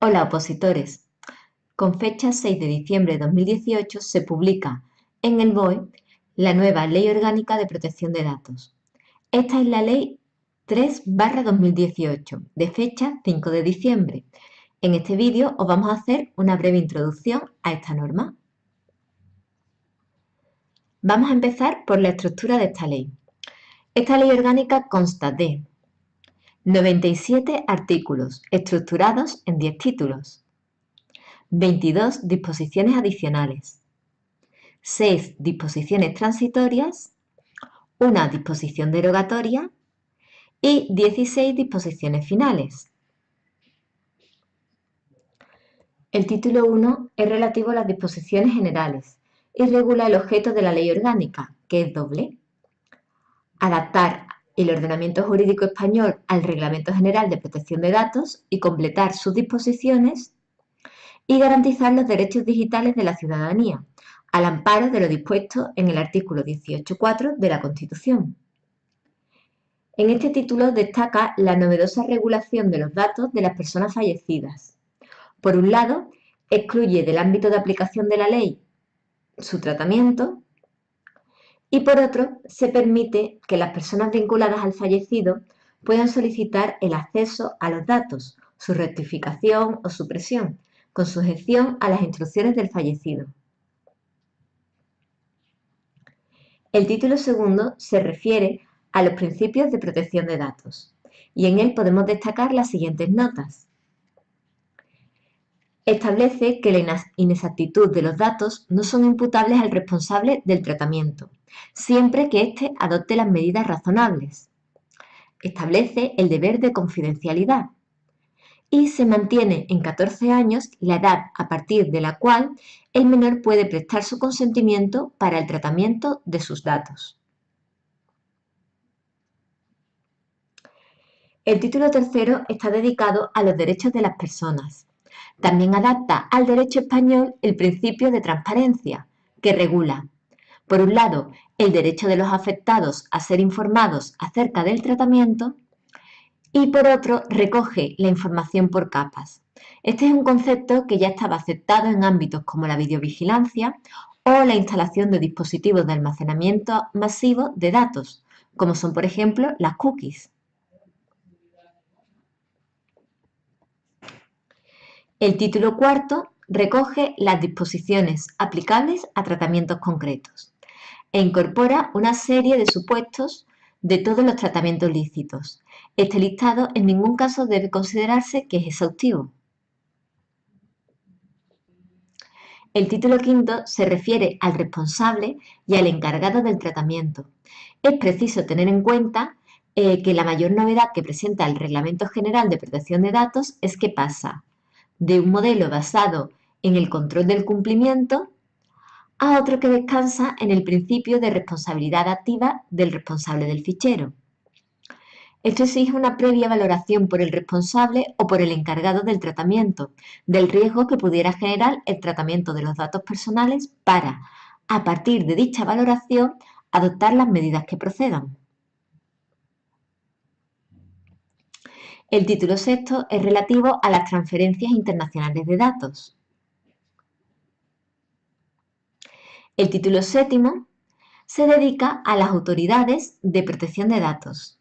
Hola, opositores. Con fecha 6 de diciembre de 2018 se publica en el BOE la nueva Ley Orgánica de Protección de Datos. Esta es la Ley 3/2018, de fecha 5 de diciembre. En este vídeo os vamos a hacer una breve introducción a esta norma. Vamos a empezar por la estructura de esta ley. Esta ley orgánica consta de 97 artículos estructurados en 10 títulos, 22 disposiciones adicionales, 6 disposiciones transitorias, una disposición derogatoria y 16 disposiciones finales. El título 1 es relativo a las disposiciones generales y regula el objeto de la ley orgánica, que es doble: adaptar el ordenamiento jurídico español al Reglamento General de Protección de Datos y completar sus disposiciones, y garantizar los derechos digitales de la ciudadanía, al amparo de lo dispuesto en el artículo 18.4 de la Constitución. En este título destaca la novedosa regulación de los datos de las personas fallecidas. Por un lado, excluye del ámbito de aplicación de la ley su tratamiento, y por otro, se permite que las personas vinculadas al fallecido puedan solicitar el acceso a los datos, su rectificación o supresión, con sujeción a las instrucciones del fallecido. El título segundo se refiere a los principios de protección de datos, y en él podemos destacar las siguientes notas. Establece que la inexactitud de los datos no son imputables al responsable del tratamiento, siempre que éste adopte las medidas razonables. Establece el deber de confidencialidad y se mantiene en 14 años la edad a partir de la cual el menor puede prestar su consentimiento para el tratamiento de sus datos. El título tercero está dedicado a los derechos de las personas. También adapta al derecho español el principio de transparencia, que regula, por un lado, el derecho de los afectados a ser informados acerca del tratamiento, y por otro, recoge la información por capas. Este es un concepto que ya estaba aceptado en ámbitos como la videovigilancia o la instalación de dispositivos de almacenamiento masivo de datos, como son, por ejemplo, las cookies. El título cuarto recoge las disposiciones aplicables a tratamientos concretos e incorpora una serie de supuestos de todos los tratamientos lícitos. Este listado en ningún caso debe considerarse que es exhaustivo. El título quinto se refiere al responsable y al encargado del tratamiento. Es preciso tener en cuenta que la mayor novedad que presenta el Reglamento General de Protección de Datos es que pasa de un modelo basado en el control del cumplimiento a otro que descansa en el principio de responsabilidad activa del responsable del fichero. Esto exige una previa valoración por el responsable o por el encargado del tratamiento del riesgo que pudiera generar el tratamiento de los datos personales para, a partir de dicha valoración, adoptar las medidas que procedan. El título sexto es relativo a las transferencias internacionales de datos. El título séptimo se dedica a las autoridades de protección de datos,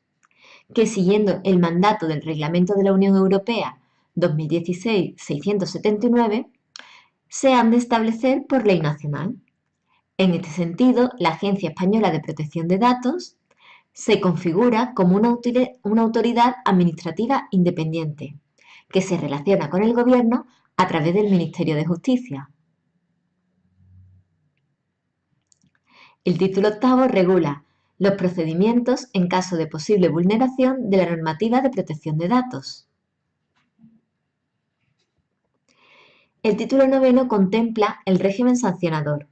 que siguiendo el mandato del Reglamento de la Unión Europea 2016/679, se han de establecer por ley nacional. En este sentido, la Agencia Española de Protección de Datos se configura como una autoridad administrativa independiente, que se relaciona con el Gobierno a través del Ministerio de Justicia. El título octavo regula los procedimientos en caso de posible vulneración de la normativa de protección de datos. El título noveno contempla el régimen sancionador.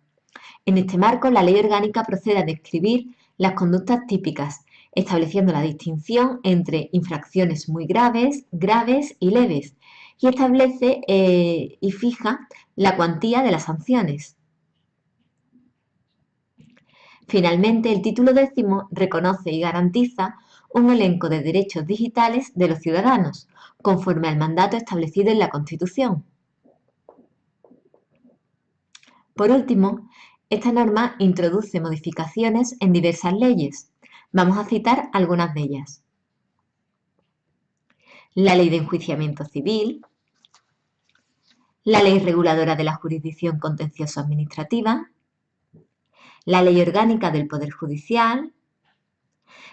En este marco, la ley orgánica procede a describir las conductas típicas, estableciendo la distinción entre infracciones muy graves, graves y leves, y establece y fija la cuantía de las sanciones. Finalmente, el título décimo reconoce y garantiza un elenco de derechos digitales de los ciudadanos, conforme al mandato establecido en la Constitución. Por último, esta norma introduce modificaciones en diversas leyes. Vamos a citar algunas de ellas. La Ley de Enjuiciamiento Civil, la Ley Reguladora de la Jurisdicción Contencioso Administrativa, la Ley Orgánica del Poder Judicial,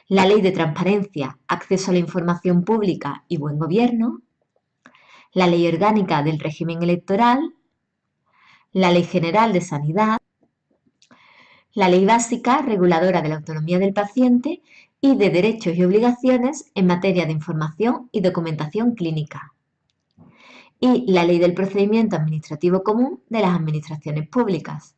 la Ley de Transparencia, Acceso a la Información Pública y Buen Gobierno, la Ley Orgánica del Régimen Electoral, la Ley General de Sanidad, la Ley Básica Reguladora de la Autonomía del Paciente y de Derechos y Obligaciones en materia de información y documentación clínica, y la Ley del Procedimiento Administrativo Común de las Administraciones Públicas.